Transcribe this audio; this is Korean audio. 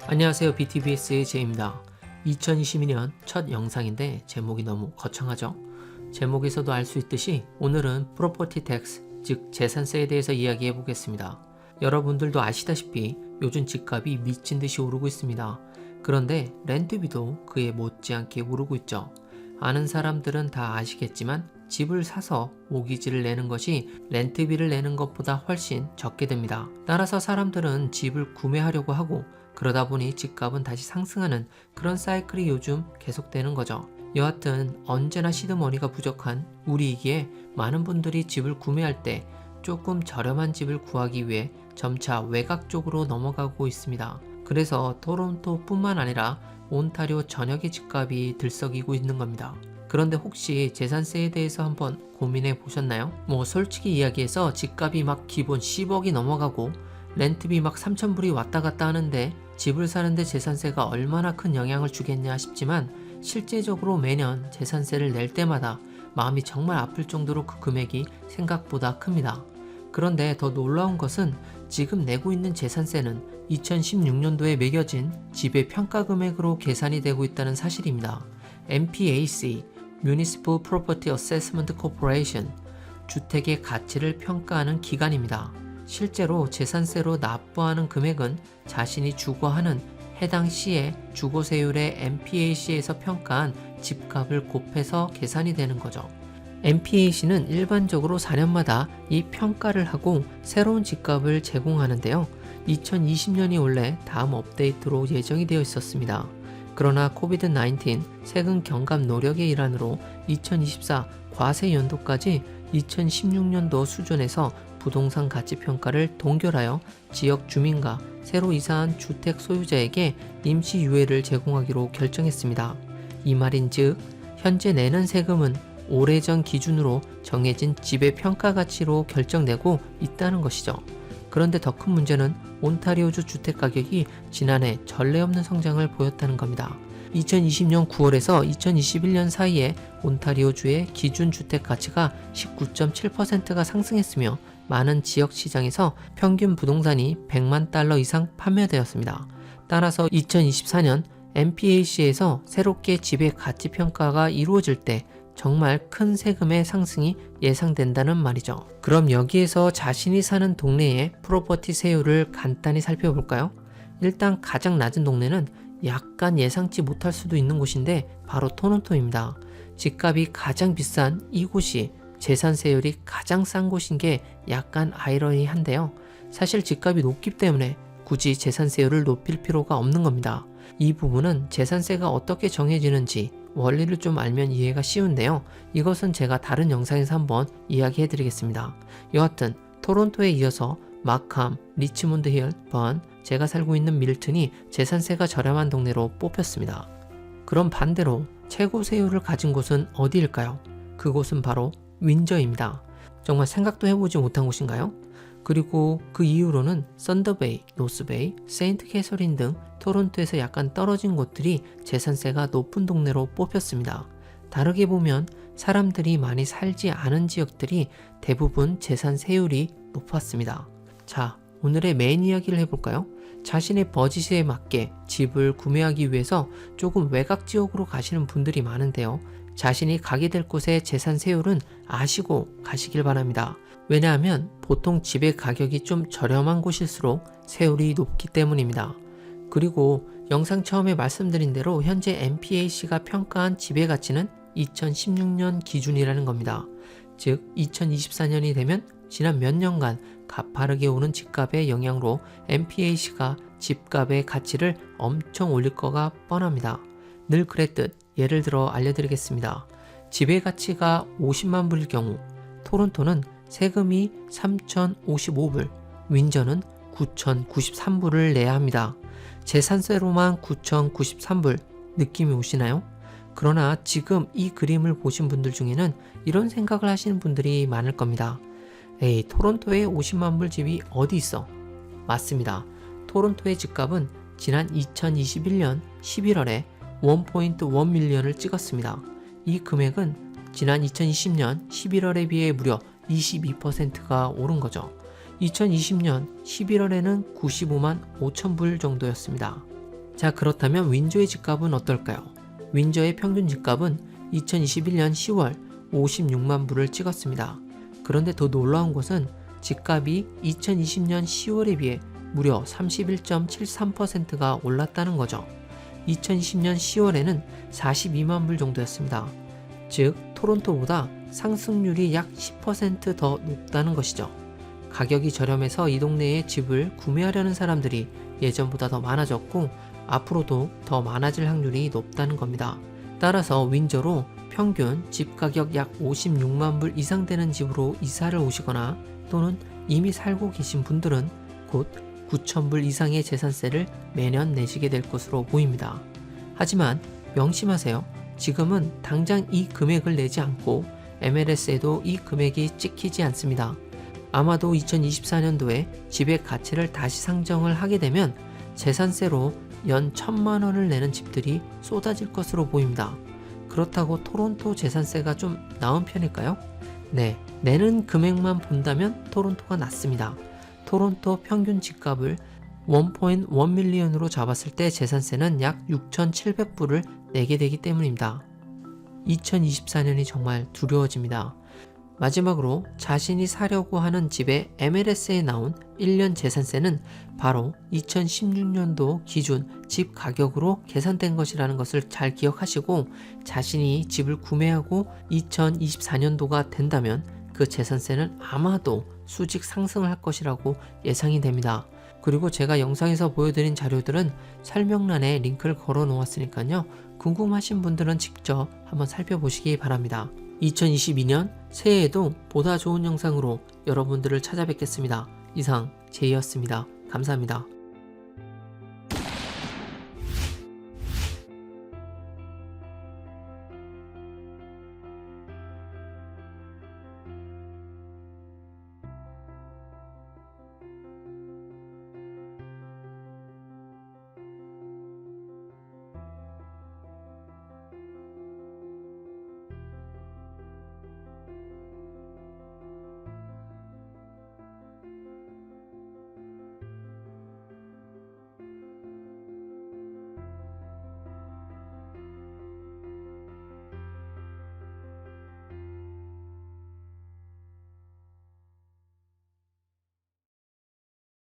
안녕하세요. BTBS의 제이입니다. 2022년 첫 영상인데 제목이 너무 거창하죠? 제목에서도 알 수 있듯이 오늘은 프로퍼티 텍스, 즉 재산세에 대해서 이야기해 보겠습니다. 여러분들도 아시다시피 요즘 집값이 미친 듯이 오르고 있습니다. 그런데 렌트비도 그에 못지않게 오르고 있죠. 아는 사람들은 다 아시겠지만 집을 사서 모기지를 내는 것이 렌트비를 내는 것보다 훨씬 적게 됩니다. 따라서 사람들은 집을 구매하려고 하고 그러다 보니 집값은 다시 상승하는 그런 사이클이 요즘 계속되는 거죠. 여하튼 언제나 시드머니가 부족한 우리이기에 많은 분들이 집을 구매할 때 조금 저렴한 집을 구하기 위해 점차 외곽 쪽으로 넘어가고 있습니다. 그래서 토론토뿐만 아니라 온타리오 전역의 집값이 들썩이고 있는 겁니다. 그런데 혹시 재산세에 대해서 한번 고민해 보셨나요? 솔직히 이야기해서 집값이 막 기본 10억이 넘어가고 렌트비 막 3,000불이 왔다 갔다 하는데 집을 사는데 재산세가 얼마나 큰 영향을 주겠냐 싶지만 실제적으로 매년 재산세를 낼 때마다 마음이 정말 아플 정도로 그 금액이 생각보다 큽니다. 그런데 더 놀라운 것은 지금 내고 있는 재산세는 2016년도에 매겨진 집의 평가 금액으로 계산이 되고 있다는 사실입니다. MPAC, Municipal Property Assessment Corporation, 주택의 가치를 평가하는 기관입니다. 실제로 재산세로 납부하는 금액은 자신이 주거하는 해당 시의 주거세율의 MPAC에서 평가한 집값을 곱해서 계산이 되는 거죠. MPAC는 일반적으로 4년마다 이 평가를 하고 새로운 집값을 제공하는데요. 2020년이 원래 다음 업데이트로 예정이 되어 있었습니다. 그러나 코비드-19 세금 경감 노력의 일환으로 2024 과세 연도까지 2016년도 수준에서 부동산 가치 평가를 동결하여 지역 주민과 새로 이사한 주택 소유자에게 임시 유예를 제공하기로 결정했습니다. 이 말인즉 현재 내는 세금은 오래전 기준으로 정해진 집의 평가 가치로 결정되고 있다는 것이죠. 그런데 더 큰 문제는 온타리오주 주택 가격이 지난해 전례 없는 성장을 보였다는 겁니다. 2020년 9월에서 2021년 사이에 온타리오주의 기준 주택 가치가 19.7%가 상승했으며 많은 지역 시장에서 평균 부동산이 100만 달러 이상 판매되었습니다. 따라서 2024년 MPAC에서 새롭게 집의 가치 평가가 이루어질 때 정말 큰 세금의 상승이 예상된다는 말이죠. 그럼 여기에서 자신이 사는 동네의 프로퍼티 세율을 간단히 살펴볼까요? 일단 가장 낮은 동네는 약간 예상치 못할 수도 있는 곳인데 바로 토론토입니다. 집값이 가장 비싼 이곳이 재산세율이 가장 싼 곳인 게 약간 아이러니한데요. 사실 집값이 높기 때문에 굳이 재산세율을 높일 필요가 없는 겁니다. 이 부분은 재산세가 어떻게 정해지는지 원리를 좀 알면 이해가 쉬운데요. 이것은 제가 다른 영상에서 한번 이야기해 드리겠습니다. 여하튼 토론토에 이어서 마캄, 리치몬드 힐, 번, 제가 살고 있는 밀튼이 재산세가 저렴한 동네로 뽑혔습니다. 그럼 반대로 최고 세율을 가진 곳은 어디일까요? 그곳은 바로 윈저입니다. 정말 생각도 해보지 못한 곳인가요? 그리고 그 이후로는 썬더베이, 노스베이, 세인트 캐서린 등 토론토에서 약간 떨어진 곳들이 재산세가 높은 동네로 뽑혔습니다. 다르게 보면 사람들이 많이 살지 않은 지역들이 대부분 재산세율이 높았습니다. 자, 오늘의 메인 이야기를 해볼까요? 자신의 버짓에 맞게 집을 구매하기 위해서 조금 외곽 지역으로 가시는 분들이 많은데요. 자신이 가게 될 곳의 재산세율은 아시고 가시길 바랍니다. 왜냐하면 보통 집의 가격이 좀 저렴한 곳일수록 세율이 높기 때문입니다. 그리고 영상 처음에 말씀드린 대로 현재 MPAC가 평가한 집의 가치는 2016년 기준이라는 겁니다. 즉 2024년이 되면 지난 몇 년간 가파르게 오른 집값의 영향으로 MPAC가 집값의 가치를 엄청 올릴 거가 뻔합니다. 늘 그랬듯 예를 들어 알려드리겠습니다. 집의 가치가 50만 불일 경우 토론토는 세금이 3,055불, 윈저는 9,093불을 내야 합니다. 재산세로만 9,093불 느낌이 오시나요? 그러나 지금 이 그림을 보신 분들 중에는 이런 생각을 하시는 분들이 많을 겁니다. 에이, 토론토에 50만 불 집이 어디 있어? 맞습니다. 토론토의 집값은 지난 2021년 11월에 1.1 밀리언을 찍었습니다. 이 금액은 지난 2020년 11월에 비해 무려 22%가 오른 거죠. 2020년 11월에는 95만 5천 불 정도였습니다. 자, 그렇다면 윈조의 집값은 어떨까요? 윈조의 평균 집값은 2021년 10월 56만 불을 찍었습니다. 그런데 더 놀라운 것은 집값이 2020년 10월에 비해 무려 31.73%가 올랐다는 거죠. 2020년 10월에는 42만 불 정도였습니다. 즉, 토론토보다 상승률이 약 10%더 높다는 것이죠. 가격이 저렴해서 이 동네에 집을 구매하려는 사람들이 예전보다 더 많아졌고 앞으로도 더 많아질 확률이 높다는 겁니다. 따라서 윈저로 평균 집 가격 약 56만 불 이상 되는 집으로 이사를 오시거나 또는 이미 살고 계신 분들은 곧 9천 불 이상의 재산세를 매년 내시게 될 것으로 보입니다. 하지만 명심하세요. 지금은 당장 이 금액을 내지 않고 MLS에도 이 금액이 찍히지 않습니다. 아마도 2024년도에 집의 가치를 다시 상정을 하게 되면 재산세로 연 1,000만 원을 내는 집들이 쏟아질 것으로 보입니다. 그렇다고 토론토 재산세가 좀 나은 편일까요? 네, 내는 금액만 본다면 토론토가 낮습니다. 토론토 평균 집값을 1.1 밀리언으로 잡았을 때 재산세는 약 6,700불을 내게 되기 때문입니다. 2024년이 정말 두려워집니다. 마지막으로 자신이 사려고 하는 집의 MLS에 나온 1년 재산세는 바로 2016년도 기준 집 가격으로 계산된 것이라는 것을 잘 기억하시고 자신이 집을 구매하고 2024년도가 된다면 그 재산세는 아마도 수직 상승을 할 것이라고 예상이 됩니다. 그리고 제가 영상에서 보여드린 자료들은 설명란에 링크를 걸어 놓았으니까요. 궁금하신 분들은 직접 한번 살펴보시기 바랍니다. 2022년 새해에도 보다 좋은 영상으로 여러분들을 찾아뵙겠습니다. 이상 제이였습니다. 감사합니다.